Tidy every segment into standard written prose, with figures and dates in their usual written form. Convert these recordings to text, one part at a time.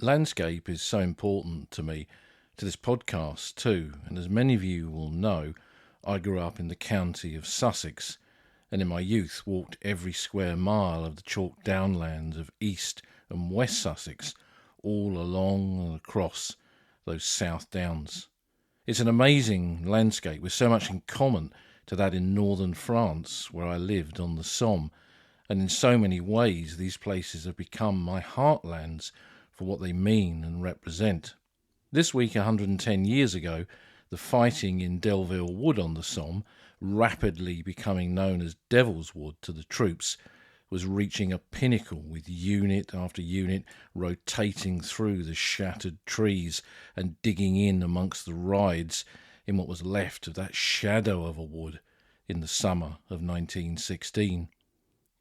Landscape is so important to me, to this podcast too, and as many of you will know, I grew up in the county of Sussex, and in my youth walked every square mile of the chalk downlands of East and West Sussex, all along and across those South Downs. It's an amazing landscape with so much in common to that in northern France where I lived on the Somme, and in so many ways these places have become my heartlands for what they mean and represent. This week 110 years ago, the fighting in Delville Wood on the Somme, rapidly becoming known as Devil's Wood to the troops, was reaching a pinnacle with unit after unit rotating through the shattered trees and digging in amongst the rides in what was left of that shadow of a wood in the summer of 1916.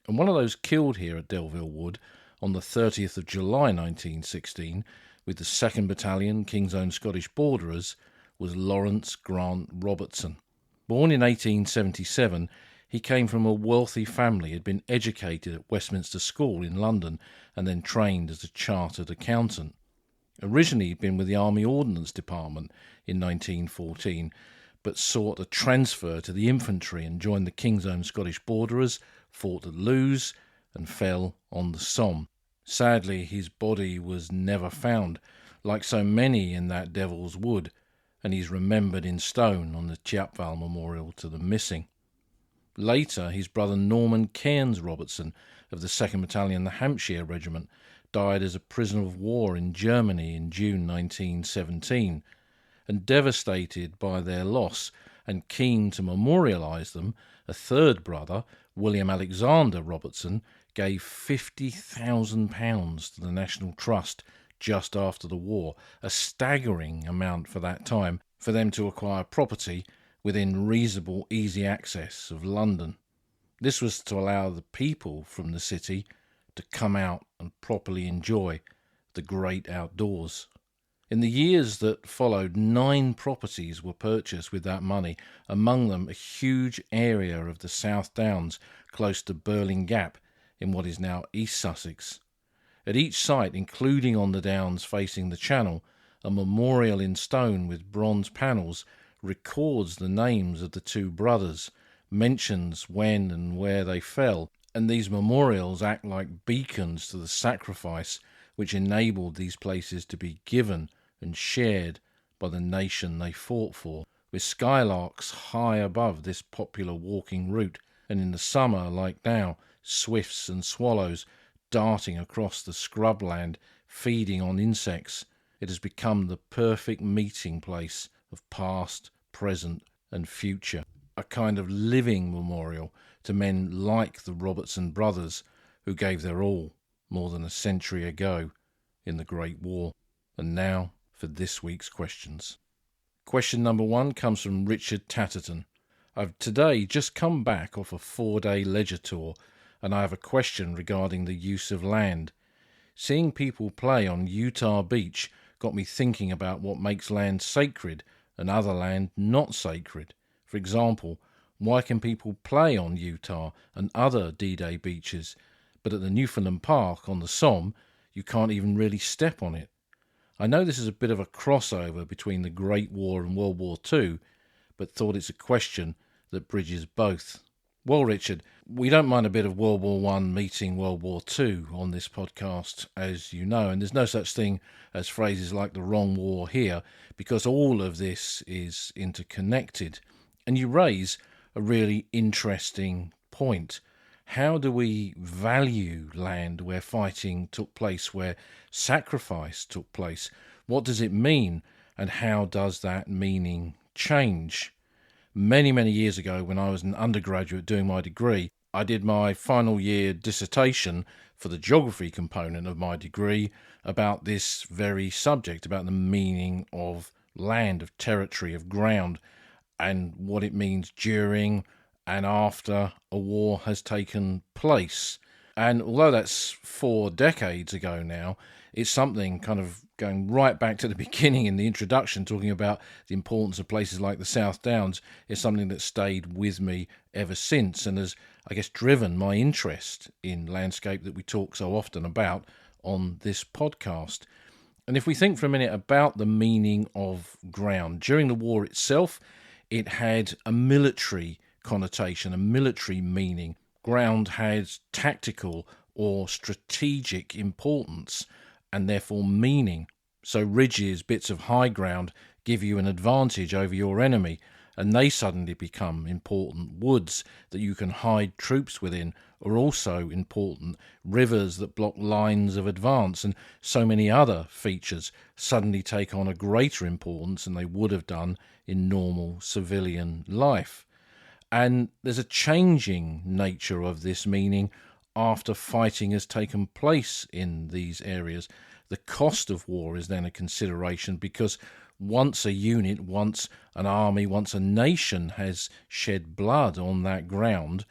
And one of those killed here at Delville Wood on the 30th of July 1916 with the 2nd Battalion King's Own Scottish Borderers was Lawrence Grant Robertson. Born in 1877, he came from a wealthy family, had been educated at Westminster School in London and then trained as a chartered accountant. Originally he'd been with the Army Ordnance Department in 1914, but sought a transfer to the infantry and joined the King's Own Scottish Borderers, fought at Lewes and fell on the Somme. Sadly, his body was never found, like so many in that Devil's Wood, and he's remembered in stone on the Chiapval Memorial to the missing. Later, his brother Norman Cairns Robertson of the 2nd Battalion, the Hampshire Regiment, died as a prisoner of war in Germany in June 1917, and devastated by their loss and keen to memorialise them, a third brother, William Alexander Robertson, gave £50,000 to the National Trust just after the war, a staggering amount for that time, for them to acquire property within reasonable easy access of London. This was to allow the people from the city to come out and properly enjoy the great outdoors. In the years that followed, 9 properties were purchased with that money, among them a huge area of the South Downs close to Burling Gap in what is now East Sussex. At each site, including on the downs facing the Channel, a memorial in stone with bronze panels records the names of the 2 brothers, mentions when and where they fell, and these memorials act like beacons to the sacrifice which enabled these places to be given and shared by the nation they fought for, with skylarks high above this popular walking route, and in the summer, like now, swifts and swallows darting across the scrubland, feeding on insects. It has become the perfect meeting place of past, present and future, a kind of living memorial to men like the Robertson brothers who gave their all more than a century ago in the Great War. And now for this week's questions. Question number 1 comes from Richard Tatterton. I've today just come back off a 4-day leisure tour, and I have a question regarding the use of land. Seeing people play on Utah Beach got me thinking about what makes land sacred and other land not sacred. For example, why can people play on Utah and other D-Day beaches, but at the Newfoundland Park on the Somme, you can't even really step on it? I know this is a bit of a crossover between the Great War and World War II, but thought it's a question that bridges both. Well, Richard, we don't mind a bit of World War I meeting World War II on this podcast, as you know, and there's no such thing as phrases like the wrong war here, because all of this is interconnected. And you raise a really interesting point. How do we value land where fighting took place, where sacrifice took place? What does it mean, and how does that meaning change? Many, many years ago, when I was an undergraduate doing my degree, I did my final year dissertation for the geography component of my degree about this very subject, about the meaning of land, of territory, of ground, and what it means during and after a war has taken place. And although that's 4 decades ago now, it's something kind of going right back to the beginning in the introduction, talking about the importance of places like the South Downs, is something that stayed with me ever since and has, I guess, driven my interest in landscape that we talk so often about on this podcast. And if we think for a minute about the meaning of ground, during the war itself, it had a military connotation, a military meaning. Ground had tactical or strategic importance and therefore meaning. So ridges, bits of high ground, give you an advantage over your enemy, and they suddenly become important. Woods that you can hide troops within are also important. Rivers that block lines of advance, and so many other features suddenly take on a greater importance than they would have done in normal civilian life. And there's a changing nature of this meaning after fighting has taken place in these areas. The cost of war is then a consideration, because once a unit, once an army, once a nation has shed blood on that ground,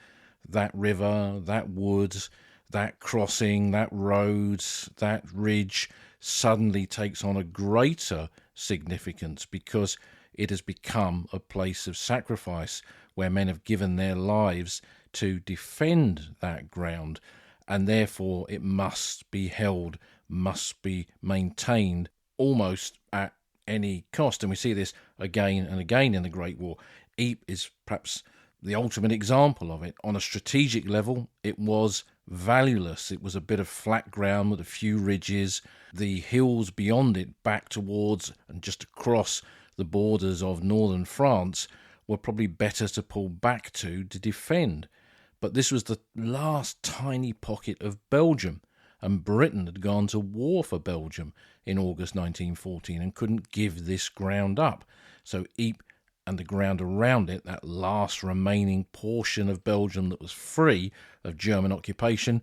that river, that woods, that crossing, that road, that ridge suddenly takes on a greater significance, because it has become a place of sacrifice where men have given their lives to defend that ground, and therefore it must be held, must be maintained almost at any cost. And we see this again and again in the Great War. Ypres is perhaps the ultimate example of it. On a strategic level, it was valueless. It was a bit of flat ground with a few ridges. The hills beyond it, back towards and just across the borders of northern France, were probably better to pull back to defend. But this was the last tiny pocket of Belgium, and Britain had gone to war for Belgium in August 1914 and couldn't give this ground up. So Ypres and the ground around it, that last remaining portion of Belgium that was free of German occupation,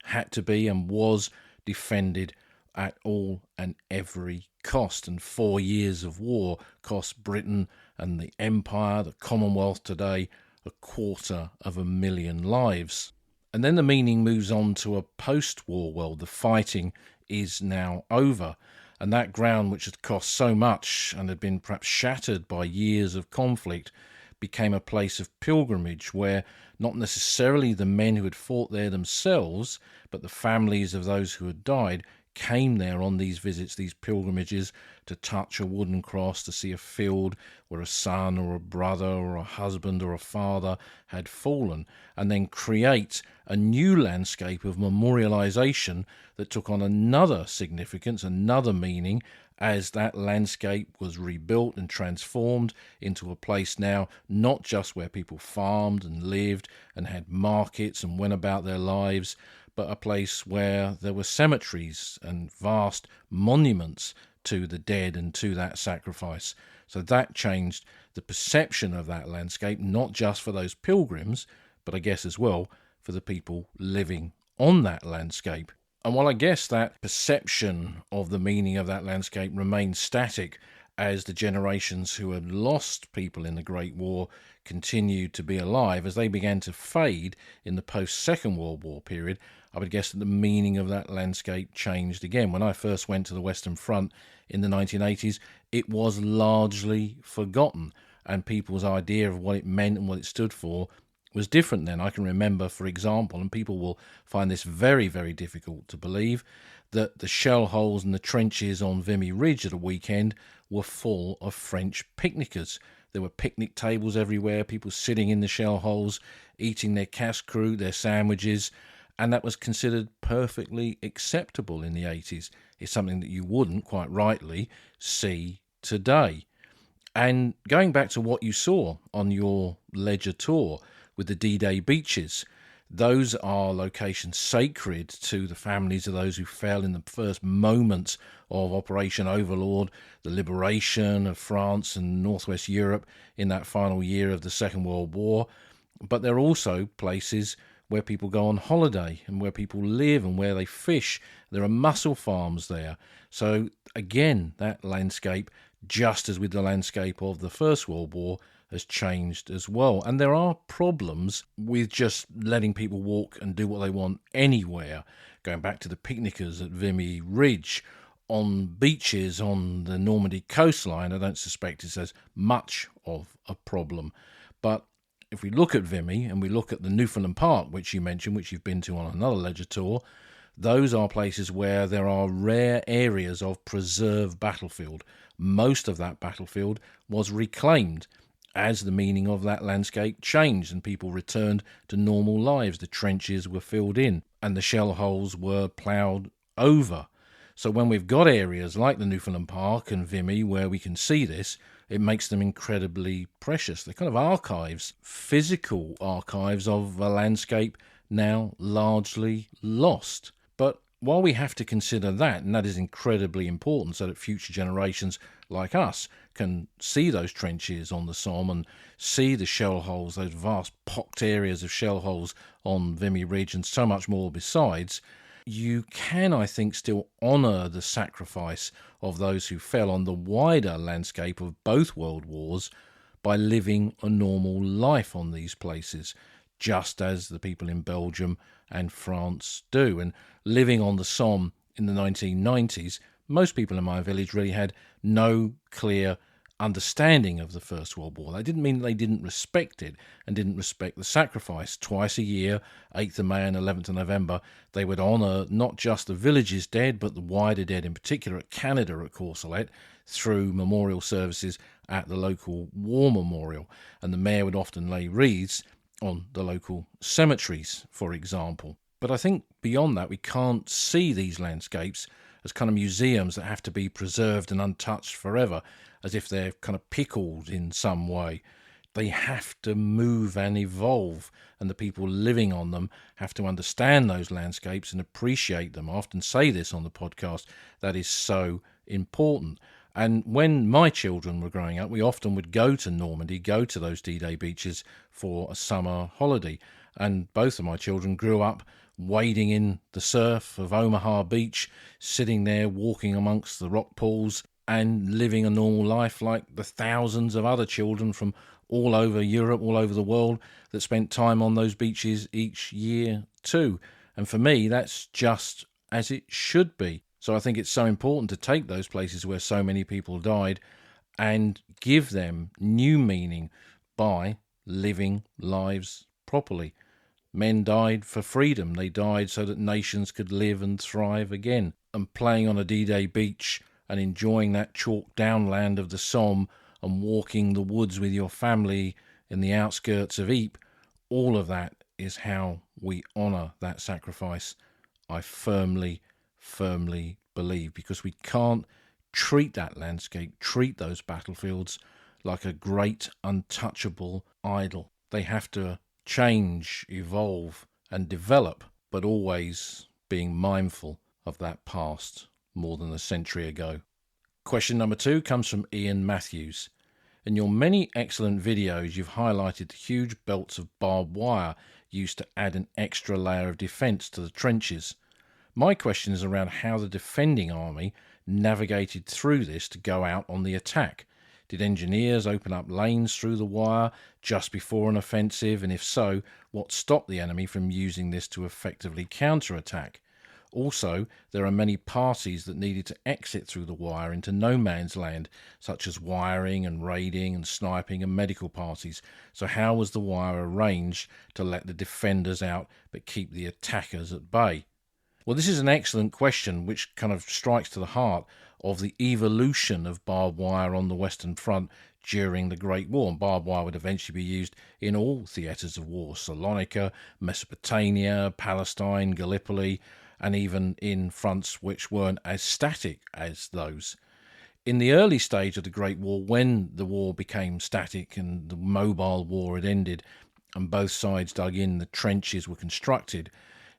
had to be and was defended at all and every cost. And 4 years of war cost Britain and the Empire, the Commonwealth today, 250,000 lives. And then the meaning moves on to a post-war world. The fighting is now over, and that ground which had cost so much and had been perhaps shattered by years of conflict became a place of pilgrimage, where not necessarily the men who had fought there themselves, but the families of those who had died came there on these visits, these pilgrimages, to touch a wooden cross, to see a field where a son or a brother or a husband or a father had fallen, and then create a new landscape of memorialization that took on another significance, another meaning, as that landscape was rebuilt and transformed into a place now not just where people farmed and lived and had markets and went about their lives, but a place where there were cemeteries and vast monuments to the dead and to that sacrifice. So that changed the perception of that landscape, not just for those pilgrims, but I guess as well for the people living on that landscape. And while I guess that perception of the meaning of that landscape remained static as the generations who had lost people in the Great War continued to be alive, as they began to fade in the post-Second World War period, I would guess that the meaning of that landscape changed again. When I first went to the Western Front in the 1980s, it was largely forgotten, and people's idea of what it meant and what it stood for was different then. I can remember, for example, and people will find this very, very difficult to believe, that the shell holes and the trenches on Vimy Ridge at a weekend were full of French picnickers. There were picnic tables everywhere, people sitting in the shell holes, eating their casse-croûte, their sandwiches, and that was considered perfectly acceptable in the 80s. It's something that you wouldn't, quite rightly, see today. And going back to what you saw on your Ledger tour with the D-Day beaches, those are locations sacred to the families of those who fell in the first moments of Operation Overlord, the liberation of France and Northwest Europe in that final year of the Second World War. But they're also places where people go on holiday and where people live and where they fish. There are mussel farms there. So again, that landscape, just as with the landscape of the First World War, has changed as well. And there are problems with just letting people walk and do what they want anywhere. Going back to the picnickers at Vimy Ridge, on beaches on the Normandy coastline, I don't suspect it's as much of a problem. But if we look at Vimy and we look at the Newfoundland Park, which you mentioned, which you've been to on another Ledger tour, those are places where there are rare areas of preserved battlefield. Most of that battlefield was reclaimed as the meaning of that landscape changed and people returned to normal lives. The trenches were filled in and the shell holes were ploughed over. So when we've got areas like the Newfoundland Park and Vimy where we can see this, it makes them incredibly precious. They're kind of archives, physical archives of a landscape now largely lost. But while we have to consider that, and that is incredibly important so that future generations like us can see those trenches on the Somme and see the shell holes, those vast pocked areas of shell holes on Vimy Ridge and so much more besides, you can, I think, still honour the sacrifice of those who fell on the wider landscape of both world wars by living a normal life on these places, just as the people in Belgium and France do. And living on the Somme in the 1990s, most people in my village really had no clear understanding of the First World War. That didn't mean they didn't respect it and didn't respect the sacrifice. Twice a year, 8th of May and 11th of November, they would honour not just the village's dead, but the wider dead, in particular at Canada at Courcelette, through memorial services at the local war memorial. And the mayor would often lay wreaths on the local cemeteries, for example. But I think beyond that, we can't see these landscapes as kind of museums that have to be preserved and untouched forever, as if they're kind of pickled in some way. They have to move and evolve, and the people living on them have to understand those landscapes and appreciate them. I often say this on the podcast, that is so important. And when my children were growing up, we often would go to Normandy, go to those D-Day beaches for a summer holiday. And both of my children grew up wading in the surf of Omaha Beach, sitting there walking amongst the rock pools and living a normal life like the thousands of other children from all over Europe, all over the world that spent time on those beaches each year too. And for me, that's just as it should be. So I think it's so important to take those places where so many people died and give them new meaning by living lives properly. Men died for freedom. They died so that nations could live and thrive again. And playing on a D-Day beach and enjoying that chalk downland of the Somme and walking the woods with your family in the outskirts of Ypres, all of that is how we honour that sacrifice. I firmly believe, because we can't treat that landscape, treat those battlefields like a great untouchable idol. They have to change, evolve and develop, but always being mindful of that past more than a century ago. Question number 2 comes from Ian Matthews. In your many excellent videos, you've highlighted the huge belts of barbed wire used to add an extra layer of defence to the trenches. My question is around how the defending army navigated through this to go out on the attack. Did engineers open up lanes through the wire just before an offensive, and if so, what stopped the enemy from using this to effectively counter-attack? Also, there are many parties that needed to exit through the wire into no man's land, such as wiring and raiding and sniping and medical parties. So how was the wire arranged to let the defenders out but keep the attackers at bay? Well, this is an excellent question which kind of strikes to the heart of the evolution of barbed wire on the Western Front during the Great War. And barbed wire would eventually be used in all theatres of war: Salonika, Mesopotamia, Palestine, Gallipoli, and even in fronts which weren't as static as those. In the early stage of the Great War, when the war became static and the mobile war had ended and both sides dug in, the trenches were constructed,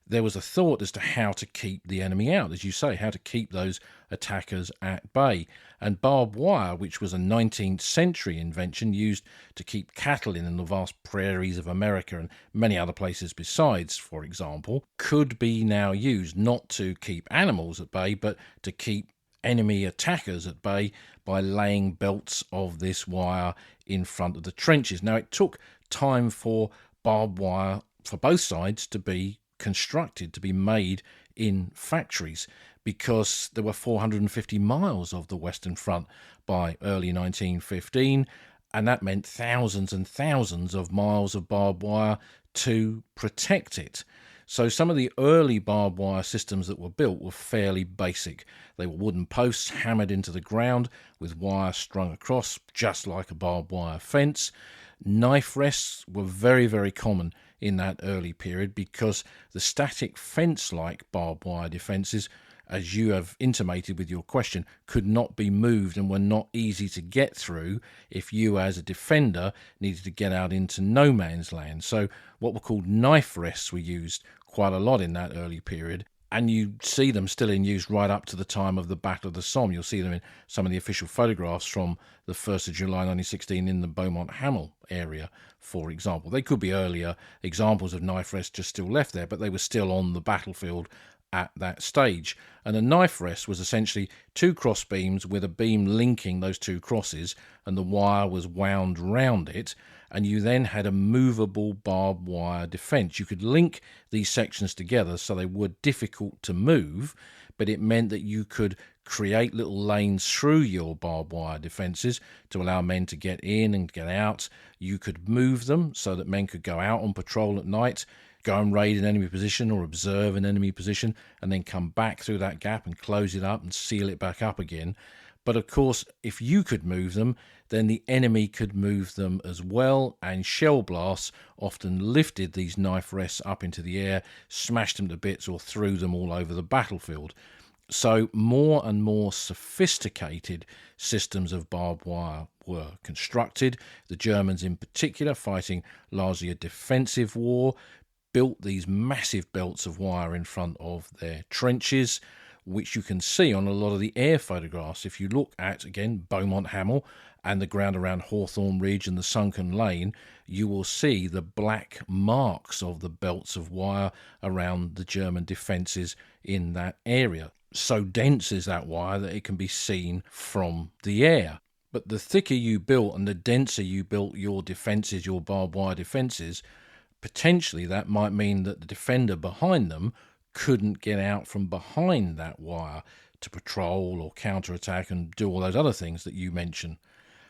there was a thought as to how to keep the enemy out, as you say, how to keep those attackers at bay. And barbed wire, which was a 19th century invention used to keep cattle in the vast prairies of America and many other places besides, for example, could be now used not to keep animals at bay, but to keep enemy attackers at bay by laying belts of this wire in front of the trenches. Now, it took time for barbed wire for both sides to be constructed, to be made in factories, because there were 450 miles of the Western Front by early 1915, and that meant thousands and thousands of miles of barbed wire to protect it. So some of the early barbed wire systems that were built were fairly basic. They were wooden posts hammered into the ground with wire strung across, just like a barbed wire fence. Knife rests were very, very common in that early period because the static fence-like barbed wire defences, as you have intimated with your question, could not be moved and were not easy to get through if you as a defender needed to get out into no man's land. So what were called knife rests were used quite a lot in that early period, and you see them still in use right up to the time of the Battle of the Somme. You'll see them in some of the official photographs from the 1st of July 1916 in the Beaumont-Hamel area, for example. They could be earlier examples of knife rests just still left there, but they were still on the battlefield at that stage. And a knife rest was essentially two cross beams with a beam linking those two crosses, and the wire was wound round it, and you then had a movable barbed wire defence. You could link these sections together so they were difficult to move, but it meant that you could create little lanes through your barbed wire defences to allow men to get in and get out. You could move them so that men could go out on patrol at night, go and raid an enemy position or observe an enemy position, and then come back through that gap and close it up and seal it back up again. But of course, if you could move them, then the enemy could move them as well, and shell blasts often lifted these knife rests up into the air, smashed them to bits, or threw them all over the battlefield. So more and more sophisticated systems of barbed wire were constructed. The Germans in particular, fighting largely a defensive war, built these massive belts of wire in front of their trenches, which you can see on a lot of the air photographs. If you look at, again, Beaumont-Hamel and the ground around Hawthorne Ridge and the Sunken Lane, you will see the black marks of the belts of wire around the German defences in that area. So dense is that wire that it can be seen from the air. But the thicker you built and the denser you built your defences, your barbed wire defences, potentially that might mean that the defender behind them couldn't get out from behind that wire to patrol or counterattack and do all those other things that you mentioned.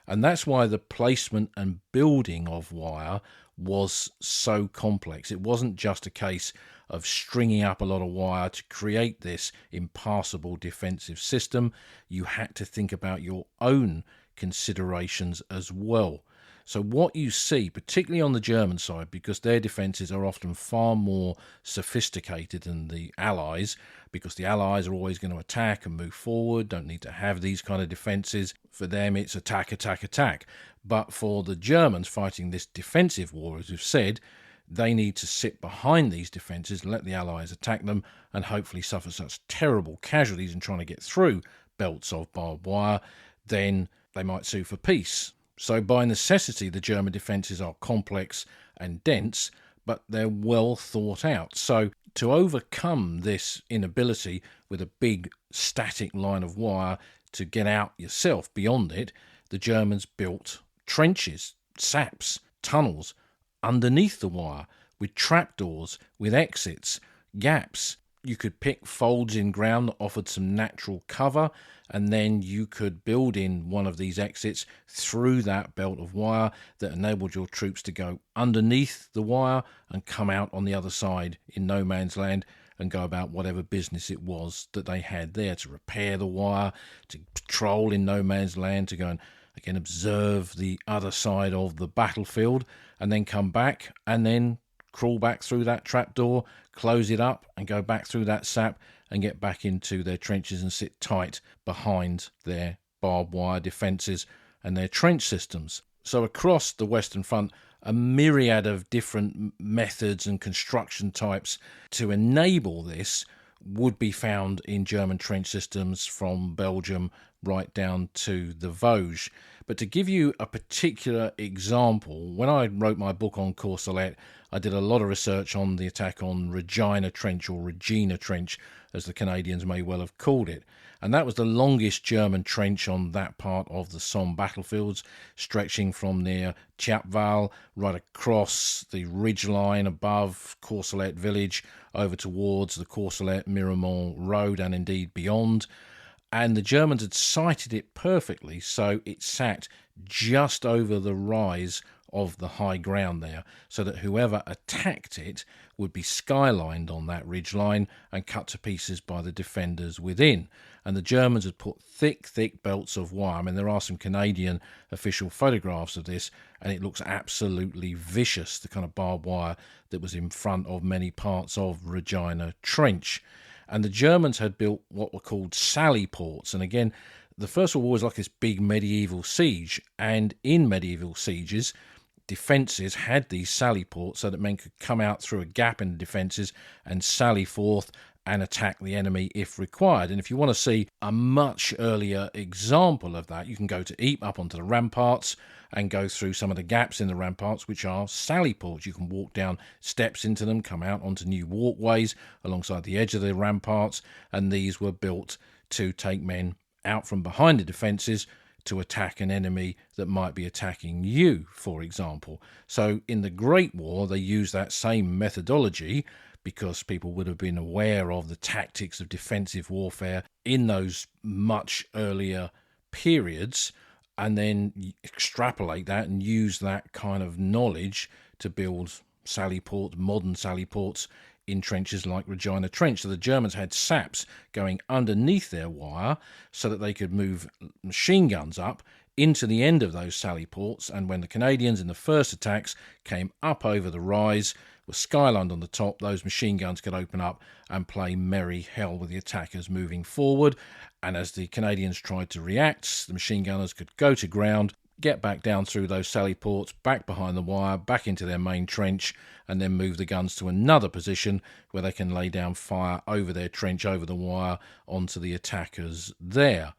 And that's why the placement and building of wire was so complex. It wasn't just a case of stringing up a lot of wire to create this impassable defensive system. You had to think about your own considerations as well. So what you see, particularly on the German side, because their defences are often far more sophisticated than the Allies, because the Allies are always going to attack and move forward, don't need to have these kind of defences. For them, it's attack, attack, attack. But for the Germans fighting this defensive war, as we've said, they need to sit behind these defences, let the Allies attack them, and hopefully suffer such terrible casualties in trying to get through belts of barbed wire, then they might sue for peace. So by necessity, the German defences are complex and dense, but they're well thought out. So to overcome this inability with a big static line of wire to get out yourself beyond it, the Germans built trenches, saps, tunnels underneath the wire with trapdoors, with exits, gaps. You could pick folds in ground that offered some natural cover, and then you could build in one of these exits through that belt of wire that enabled your troops to go underneath the wire and come out on the other side in no man's land and go about whatever business it was that they had there, to repair the wire, to patrol in no man's land, to go and again observe the other side of the battlefield, and then come back and then crawl back through that trapdoor, close it up and go back through that sap and get back into their trenches and sit tight behind their barbed wire defences and their trench systems. So across the Western Front, a myriad of different methods and construction types to enable this would be found in German trench systems from Belgium right down to the Vosges. But to give you a particular example, when I wrote my book on Courcelette, I did a lot of research on the attack on Regina Trench, or Regina Trench, as the Canadians may well have called it. And that was the longest German trench on that part of the Somme battlefields, stretching from near Chapval right across the ridge line above Courcelette village over towards the Courcelette-Miramont road and indeed beyond. And the Germans had sighted it perfectly, so it sat just over the rise of the high ground there, so that whoever attacked it would be skylined on that ridgeline and cut to pieces by the defenders within. And the Germans had put thick belts of wire. I mean, there are some Canadian official photographs of this, and it looks absolutely vicious, the kind of barbed wire that was in front of many parts of Regina Trench. And the Germans had built what were called sally ports. And again, the First World War was like this big medieval siege. And in medieval sieges, defences had these sally ports so that men could come out through a gap in the defences and sally forth and attack the enemy if required. And if you want to see a much earlier example of that, you can go to Ypres, up onto the ramparts, and go through some of the gaps in the ramparts, which are sally ports. You can walk down steps into them, come out onto new walkways alongside the edge of the ramparts, and these were built to take men out from behind the defences to attack an enemy that might be attacking you, for example. So in the Great War, they used that same methodology because people would have been aware of the tactics of defensive warfare in those much earlier periods, and then extrapolate that and use that kind of knowledge to build sally ports, modern sally ports, in trenches like Regina Trench. So the Germans had saps going underneath their wire so that they could move machine guns up into the end of those sally ports, and when the Canadians in the first attacks came up over the rise, were skylined on the top, those machine guns could open up and play merry hell with the attackers moving forward. And as the Canadians tried to react, the machine gunners could go to ground, get back down through those sally ports, back behind the wire, back into their main trench, and then move the guns to another position where they can lay down fire over their trench, over the wire, onto the attackers there.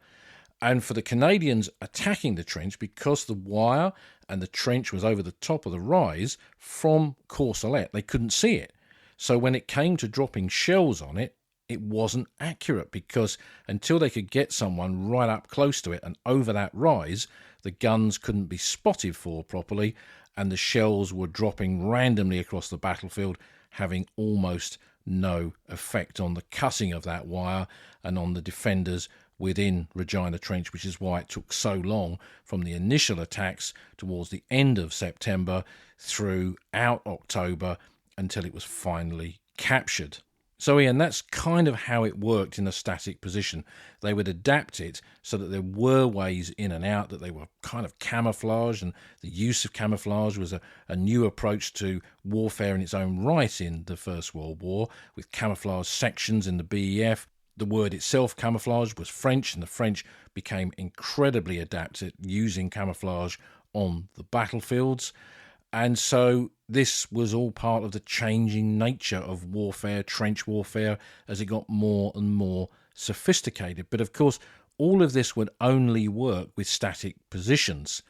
And for the Canadians attacking the trench, because the wire and the trench was over the top of the rise from Courcelette, they couldn't see it. So when it came to dropping shells on it, it wasn't accurate, because until they could get someone right up close to it and over that rise, the guns couldn't be spotted for properly, and the shells were dropping randomly across the battlefield, having almost no effect on the cutting of that wire and on the defenders within Regina Trench, which is why it took so long from the initial attacks towards the end of September throughout October until it was finally captured. So Ian, that's kind of how it worked in a static position. They would adapt it so that there were ways in and out, that they were kind of camouflage, and the use of camouflage was a new approach to warfare in its own right in the First World War, with camouflage sections in the BEF. The word itself, camouflage, was French, and the French became incredibly adept at using camouflage on the battlefields. And so this was all part of the changing nature of warfare, trench warfare, as it got more and more sophisticated. But of course, all of this would only work with static positions.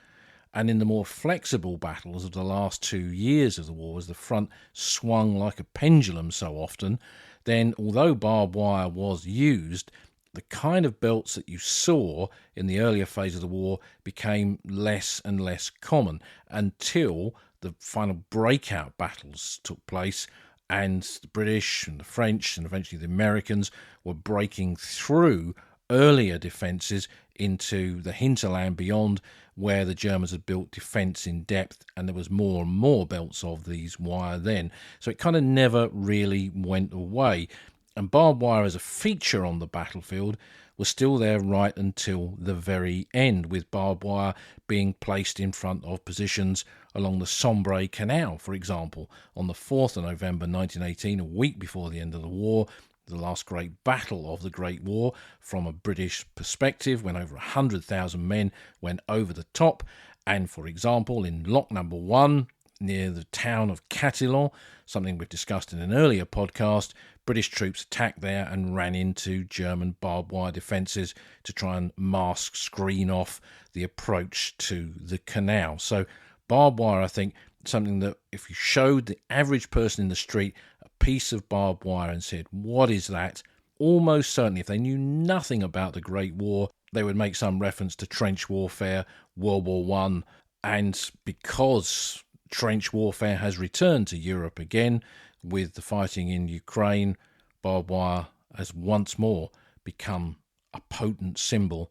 And in the more flexible battles of the last 2 years of the war, as the front swung like a pendulum so often, then although barbed wire was used, the kind of belts that you saw in the earlier phase of the war became less and less common until the final breakout battles took place, and the British and the French and eventually the Americans were breaking through earlier defences into the hinterland beyond, where the Germans had built defence in depth, and there was more and more belts of these wire then. So it kind of never really went away. And barbed wire as a feature on the battlefield was still there right until the very end, with barbed wire being placed in front of positions along the Somme Canal, for example, on the 4th of November 1918, a week before the end of the war, the last great battle of the Great War from a British perspective, when over 100,000 men went over the top. And, for example, in Lock Number 1, near the town of Catillon, something we've discussed in an earlier podcast, British troops attacked there and ran into German barbed wire defences to try and screen off the approach to the canal. So barbed wire, I think, something that if you showed the average person in the street a piece of barbed wire and said, "What is that?" almost certainly, if they knew nothing about the Great War, they would make some reference to trench warfare, World War One. And because trench warfare has returned to Europe again with the fighting in Ukraine, barbed wire has once more become a potent symbol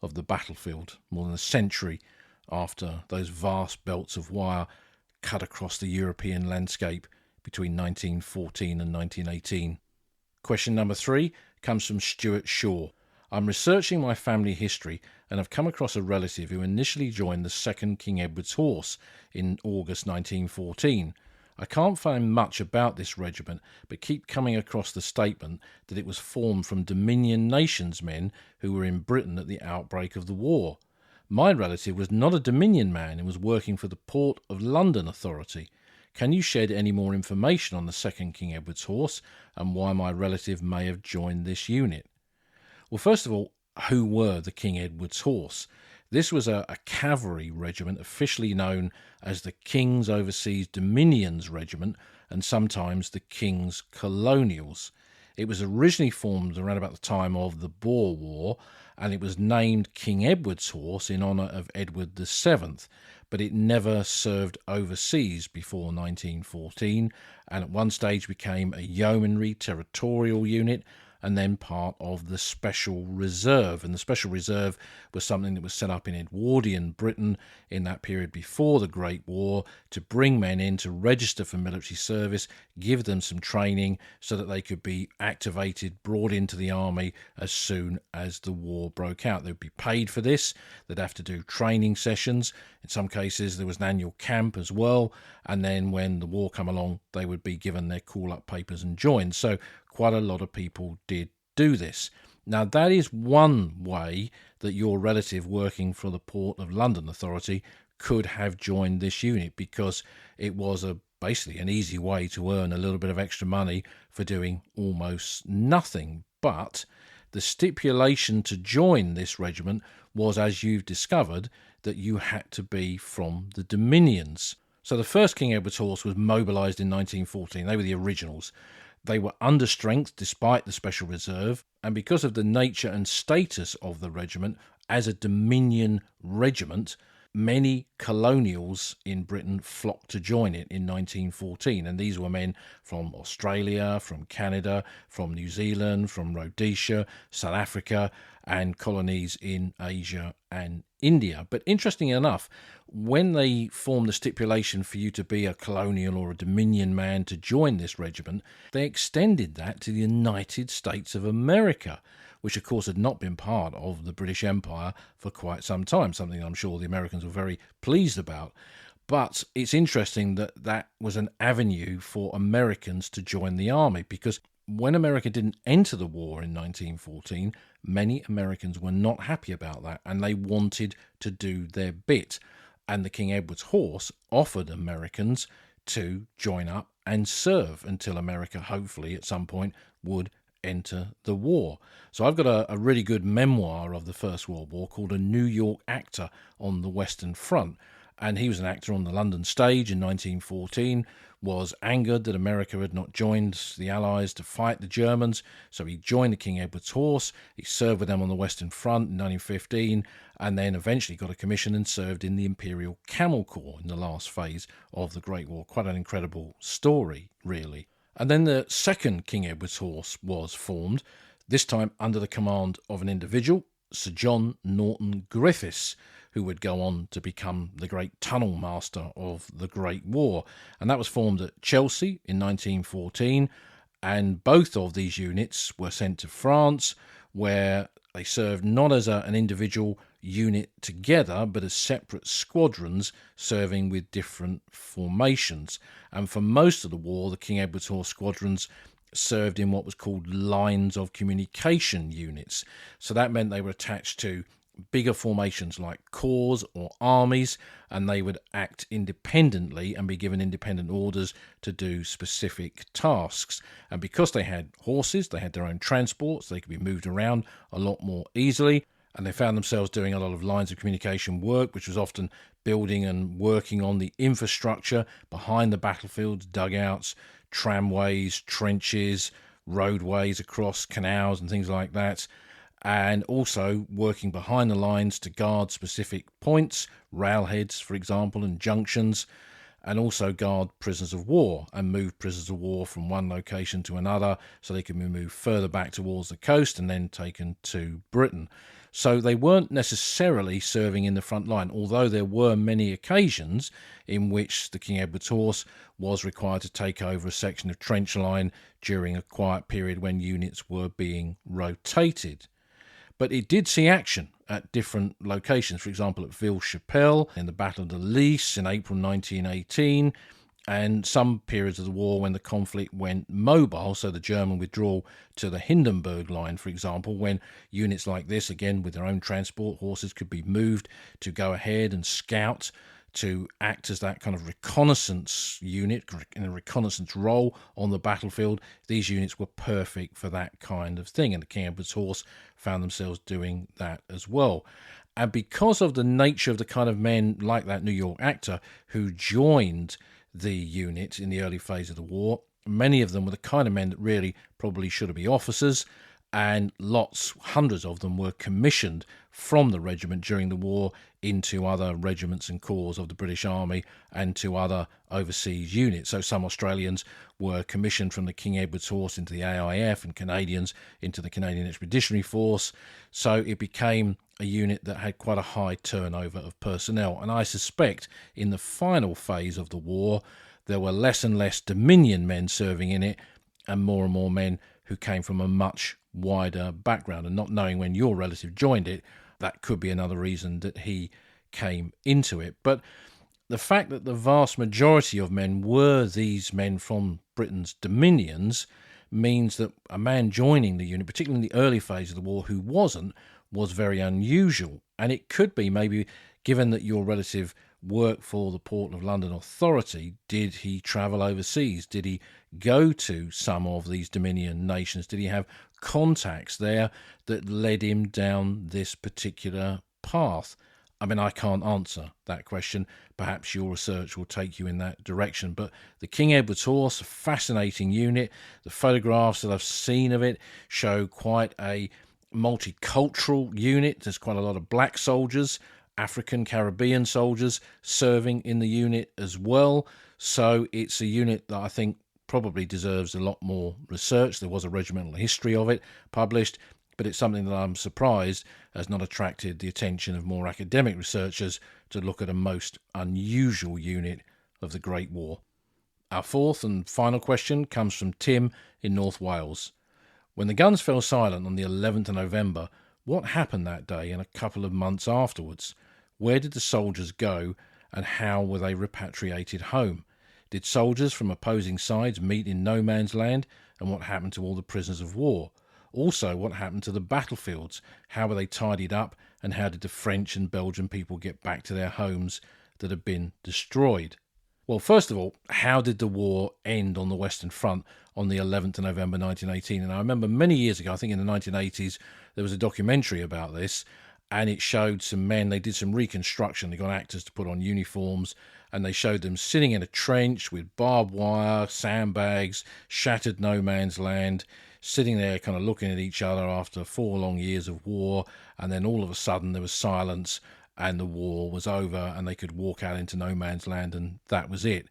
of the battlefield more than a century after those vast belts of wire cut across the European landscape between 1914 and 1918. Question number 3 comes from Stuart Shaw. I'm researching my family history and have come across a relative who initially joined the 2nd King Edward's Horse in August 1914. I can't find much about this regiment, but keep coming across the statement that it was formed from Dominion nations men who were in Britain at the outbreak of the war. My relative was not a Dominion man and was working for the Port of London Authority. Can you shed any more information on the 2nd King Edward's Horse and why my relative may have joined this unit? Well, first of all, who were the King Edward's Horse? This was a cavalry regiment officially known as the King's Overseas Dominions Regiment and sometimes the King's Colonials. It was originally formed around about the time of the Boer War, and it was named King Edward's Horse in honour of Edward VII, but it never served overseas before 1914, and at one stage became a yeomanry territorial unit and then part of the Special Reserve. And the Special Reserve was something that was set up in Edwardian Britain in that period before the Great War to bring men in to register for military service, give them some training so that they could be activated, brought into the army as soon as the war broke out. They would be paid for this. They'd have to do training sessions. In some cases, there was an annual camp as well. And then when the war came along, they would be given their call-up papers and joined. So quite a lot of people did do this. Now, that is one way that your relative working for the Port of London Authority could have joined this unit, because it was basically an easy way to earn a little bit of extra money for doing almost nothing. But the stipulation to join this regiment was, as you've discovered, that you had to be from the Dominions. So the first King Edward's Horse was mobilised in 1914. They were the originals. They were under strength despite the Special Reserve, and because of the nature and status of the regiment as a Dominion regiment, many colonials in Britain flocked to join it in 1914. And these were men from Australia, from Canada, from New Zealand, from Rhodesia, South Africa, and colonies in Asia and India. But interestingly enough, when they formed the stipulation for you to be a colonial or a Dominion man to join this regiment, they extended that to the United States of America, which of course had not been part of the British Empire for quite some time, something I'm sure the Americans were very pleased about. But it's interesting that that was an avenue for Americans to join the army, because when America didn't enter the war in 1914, many Americans were not happy about that, and they wanted to do their bit. And the King Edward's Horse offered Americans to join up and serve until America, hopefully, at some point would enter the war. So I've got a really good memoir of the First World War called A New York Actor on the Western Front. And he was an actor on the London stage in 1914, was angered that America had not joined the Allies to fight the Germans, so he joined the King Edward's Horse. He served with them on the Western Front in 1915, and then eventually got a commission and served in the Imperial Camel Corps in the last phase of the Great War. Quite an incredible story, really. And then the second King Edward's Horse was formed, this time under the command of an individual, Sir John Norton Griffiths, who would go on to become the great tunnel master of the Great War. And that was formed at Chelsea in 1914. And both of these units were sent to France, where they served not as an individual unit together, but as separate squadrons serving with different formations. And for most of the war, the King Edward's Horse squadrons served in what was called lines of communication units. So that meant they were attached to bigger formations like corps or armies, and they would act independently and be given independent orders to do specific tasks. And because they had horses, they had their own transports, they could be moved around a lot more easily, and they found themselves doing a lot of lines of communication work, which was often building and working on the infrastructure behind the battlefields, dugouts, tramways, trenches, roadways across canals and things like that. And also working behind the lines to guard specific points, railheads, for example, and junctions, and also guard prisoners of war and move prisoners of war from one location to another so they can be moved further back towards the coast and then taken to Britain. So they weren't necessarily serving in the front line, although there were many occasions in which the King Edward's Horse was required to take over a section of trench line during a quiet period when units were being rotated. But it did see action at different locations, for example at Ville-Chapelle in the Battle of the Lys in April 1918, and some periods of the war when the conflict went mobile, so the German withdrawal to the Hindenburg line, for example, when units like this, again with their own transport horses, could be moved to go ahead and scout, to act as that kind of reconnaissance unit in a reconnaissance role on the battlefield. These units were perfect for that kind of thing, and the King Edward's Horse found themselves doing that as well. And because of the nature of the kind of men like that New York actor who joined the unit in the early phase of the war, many of them were the kind of men that really probably should be officers, and hundreds of them were commissioned from the regiment during the war into other regiments and corps of the British Army and to other overseas units. So some Australians were commissioned from the King Edward's Horse into the AIF, and Canadians into the Canadian Expeditionary Force. So it became a unit that had quite a high turnover of personnel. And I suspect in the final phase of the war, there were less and less Dominion men serving in it, and more men who came from a much wider background. And not knowing when your relative joined it, that could be another reason that he came into it. But the fact that the vast majority of men were these men from Britain's dominions means that a man joining the unit, particularly in the early phase of the war, who wasn't, was very unusual. And it could be, maybe, given that your relative worked for the Port of London Authority, did he travel overseas? Did he go to some of these Dominion nations? Did he have contacts there that led him down this particular path? I mean, I can't answer that question. Perhaps your research will take you in that direction. But the King Edward's Horse, a fascinating unit. The photographs that I've seen of it show quite a multicultural unit. There's quite a lot of black soldiers, African, Caribbean soldiers serving in the unit as well. So it's a unit that I think probably deserves a lot more research. There was a regimental history of it published, but it's something that I'm surprised has not attracted the attention of more academic researchers to look at a most unusual unit of the Great War. Our fourth and final question comes from Tim in North Wales. When the guns fell silent on the 11th of November, what happened that day and a couple of months afterwards? Where did the soldiers go, and how were they repatriated home? Did soldiers from opposing sides meet in no man's land, and what happened to all the prisoners of war? Also, what happened to the battlefields? How were they tidied up, and how did the French and Belgian people get back to their homes that had been destroyed? Well, first of all, how did the war end on the Western Front on the 11th of November 1918? And I remember many years ago, I think in the 1980s, there was a documentary about this, and it showed some men. They did some reconstruction. They got actors to put on uniforms, and they showed them sitting in a trench with barbed wire, sandbags, shattered no man's land, sitting there kind of looking at each other after 4 long years of war. And then all of a sudden there was silence, and the war was over, and they could walk out into no man's land, and that was it.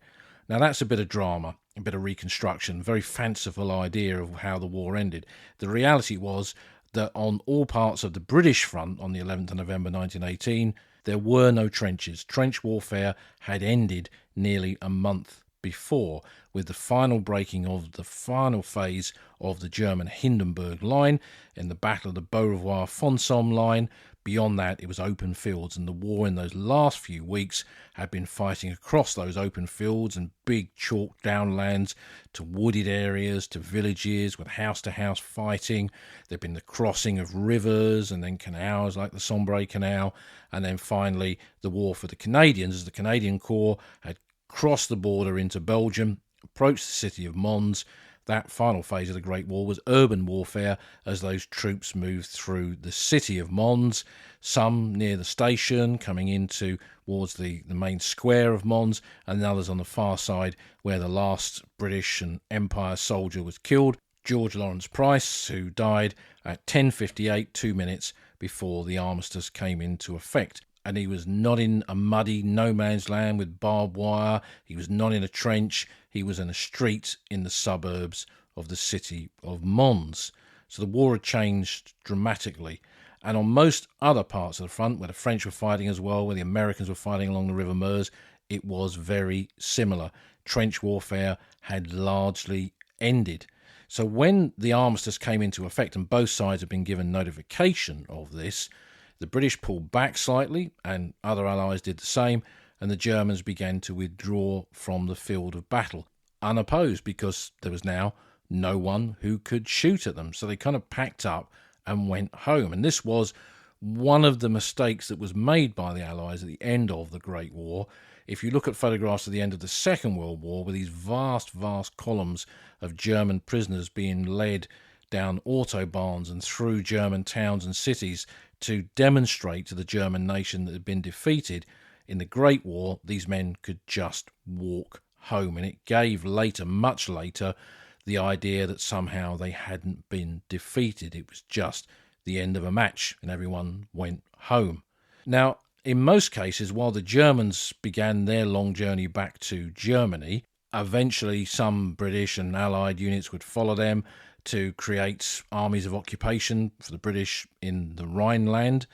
Now that's a bit of drama, a bit of reconstruction, very fanciful idea of how the war ended. The reality was that on all parts of the British front on the 11th of November 1918, there were no trenches. Trench warfare had ended nearly a month before, with the final breaking of the final phase of the German Hindenburg line in the Battle of the Beaurevoir-Somme line. Beyond that, it was open fields, and the war in those last few weeks had been fighting across those open fields and big chalk downlands to wooded areas, to villages, with house-to-house fighting. There'd been the crossing of rivers and then canals like the Somme Canal, and then finally the war for the Canadians, as the Canadian Corps had crossed the border into Belgium, approached the city of Mons. That final phase of the Great War was urban warfare as those troops moved through the city of Mons, some near the station coming in towards the main square of Mons, and others on the far side where the last British and Empire soldier was killed, George Lawrence Price, who died at 10:58, 2 minutes before the armistice came into effect. And he was not in a muddy no man's land with barbed wire. He was not in a trench. He was in a street in the suburbs of the city of Mons. So the war had changed dramatically. And on most other parts of the front, where the French were fighting as well, where the Americans were fighting along the River Meuse, it was very similar. Trench warfare had largely ended. So when the armistice came into effect and both sides had been given notification of this, the British pulled back slightly and other allies did the same, and the Germans began to withdraw from the field of battle, unopposed, because there was now no one who could shoot at them. So they kind of packed up and went home. And this was one of the mistakes that was made by the Allies at the end of the Great War. If you look at photographs at the end of the Second World War, with these vast columns of German prisoners being led down autobahns and through German towns and cities to demonstrate to the German nation that had been defeated, in the Great War, these men could just walk home. And it gave later, much later, the idea that somehow they hadn't been defeated. It was just the end of a match and everyone went home. Now, in most cases, while the Germans began their long journey back to Germany, eventually some British and Allied units would follow them to create armies of occupation for the British in the Rhineland.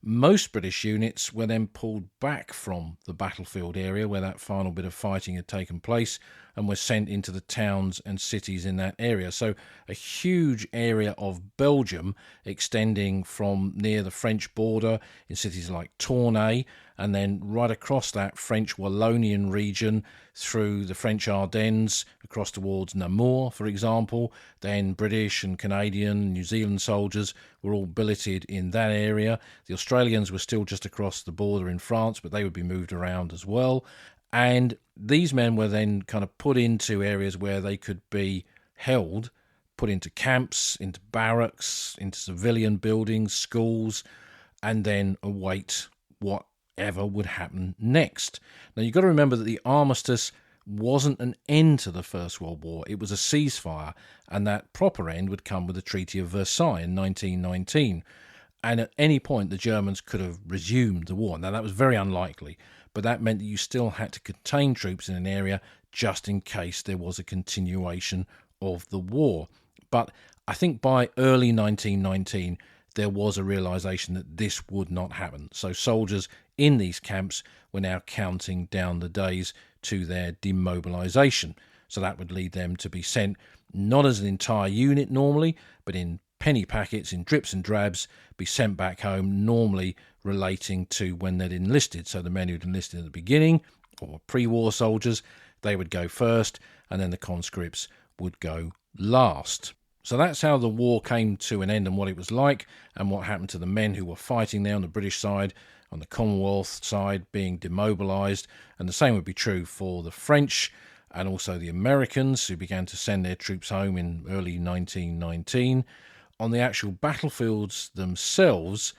Most British units were then pulled back from the battlefield area where that final bit of fighting had taken place and were sent into the towns and cities in that area. So a huge area of Belgium extending from near the French border in cities like Tournai, and then right across that French Wallonian region through the French Ardennes across towards Namur, for example. Then British and Canadian, New Zealand soldiers were all billeted in that area. The Australians were still just across the border in France, but they would be moved around as well. And these men were then kind of put into areas where they could be held, put into camps, into barracks, into civilian buildings, schools, and then await whatever would happen next. Now, you've got to remember that the armistice wasn't an end to the First World War. It was a ceasefire, and that proper end would come with the Treaty of Versailles in 1919. And at any point, the Germans could have resumed the war. Now, that was very unlikely, but that meant that you still had to contain troops in an area just in case there was a continuation of the war. But I think by early 1919, there was a realization that this would not happen. So soldiers in these camps were now counting down the days to their demobilization. So that would lead them to be sent not as an entire unit normally, but in penny packets, in drips and drabs, be sent back home, normally relating to when they'd enlisted. So the men who'd enlisted at the beginning, or pre-war soldiers, they would go first, and then the conscripts would go last. So that's how the war came to an end and what it was like, and what happened to the men who were fighting there on the British side, on the Commonwealth side being demobilised. And the same would be true for the French and also the Americans, who began to send their troops home in early 1919. On the actual battlefields themselves,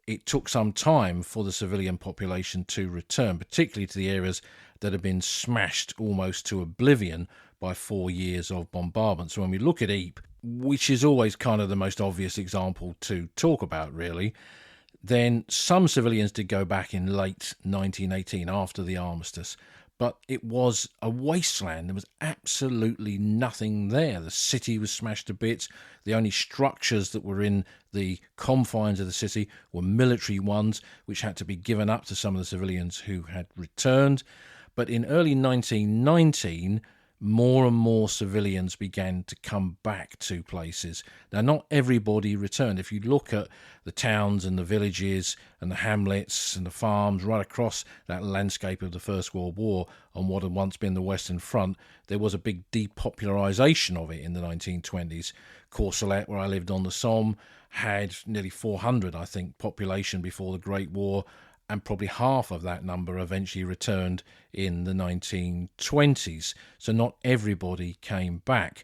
it took some time for the civilian population to return, particularly to the areas that had been smashed almost to oblivion by 4 years of bombardment. So when we look at Ypres, which is always kind of the most obvious example to talk about, really, then some civilians did go back in late 1918 after the armistice. But it was a wasteland. There was absolutely nothing there. The city was smashed to bits. The only structures that were in the confines of the city were military ones, which had to be given up to some of the civilians who had returned. But in early 1919, more and more civilians began to come back to places. Now, not everybody returned. If you look at the towns and the villages and the hamlets and the farms right across that landscape of the First World War on what had once been the Western Front, there was a big depopularisation of it in the 1920s. Courcelette, where I lived on the Somme, had nearly 400, I think, population before the Great War, and probably half of that number eventually returned in the 1920s. So not everybody came back.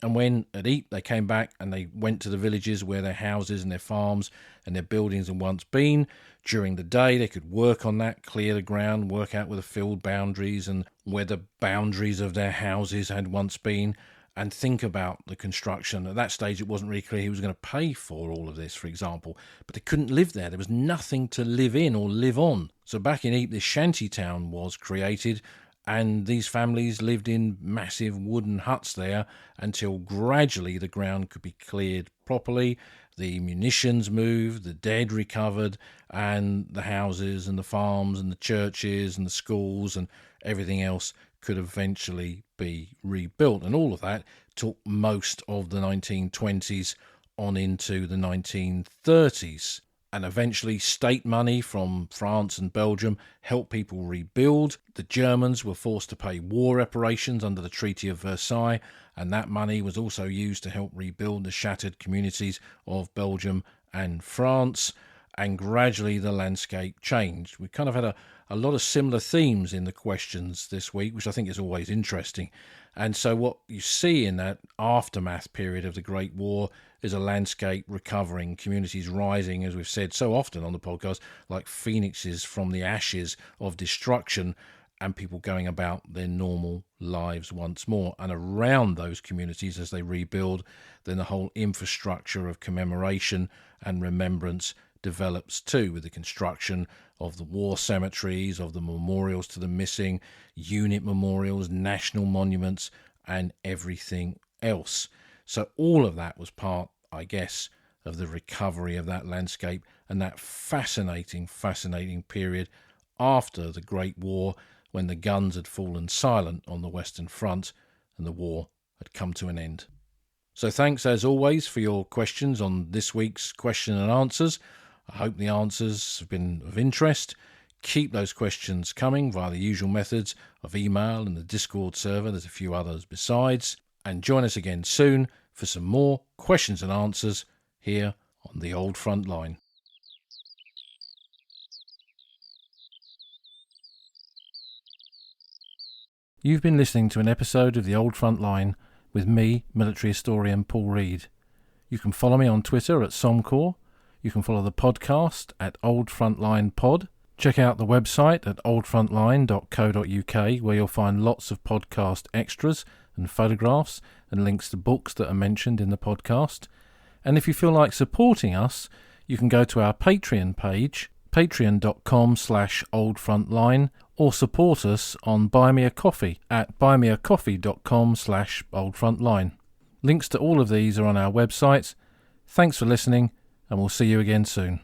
And when at Ypres they came back and they went to the villages where their houses and their farms and their buildings had once been, during the day they could work on that, clear the ground, work out where the field boundaries and where the boundaries of their houses had once been, and think about the construction. At that stage, it wasn't really clear who was going to pay for all of this, for example. But they couldn't live there. There was nothing to live in or live on. So back in Ypres, this shanty town was created, and these families lived in massive wooden huts there until gradually the ground could be cleared properly, the munitions moved, the dead recovered, and the houses and the farms and the churches and the schools and everything else could eventually be rebuilt. And all of that took most of the 1920s on into the 1930s. And eventually state money from France and Belgium helped people rebuild. The Germans were forced to pay war reparations under the Treaty of Versailles, and that money was also used to help rebuild the shattered communities of Belgium and France. And gradually the landscape changed. We kind of had a lot of similar themes in the questions this week, which I think is always interesting. And so what you see in that aftermath period of the Great War is a landscape recovering, communities rising, as we've said so often on the podcast, like phoenixes from the ashes of destruction, and people going about their normal lives once more. And around those communities, as they rebuild, then the whole infrastructure of commemoration and remembrance develops too, with the construction of the war cemeteries, of the memorials to the missing, unit memorials, national monuments, and everything else. So all of that was part, I guess, of the recovery of that landscape and that fascinating period after the Great War, when the guns had fallen silent on the Western Front and the war had come to an end. So thanks as always for your questions on this week's question and answers. I hope the answers have been of interest. Keep those questions coming via the usual methods of email and the Discord server. There's a few others besides. And join us again soon for some more questions and answers here on the Old Front Line. You've been listening to an episode of the Old Front Line with me, military historian Paul Reed. You can follow me on Twitter at Somcorps. You can follow the podcast at Old Frontline Pod. Check out the website at oldfrontline.co.uk, where you'll find lots of podcast extras and photographs and links to books that are mentioned in the podcast. And if you feel like supporting us, you can go to our Patreon page, patreon.com/oldfrontline, or support us on Buy Me a Coffee at buymeacoffee.com/oldfrontline. Links to all of these are on our website. Thanks for listening, and we'll see you again soon.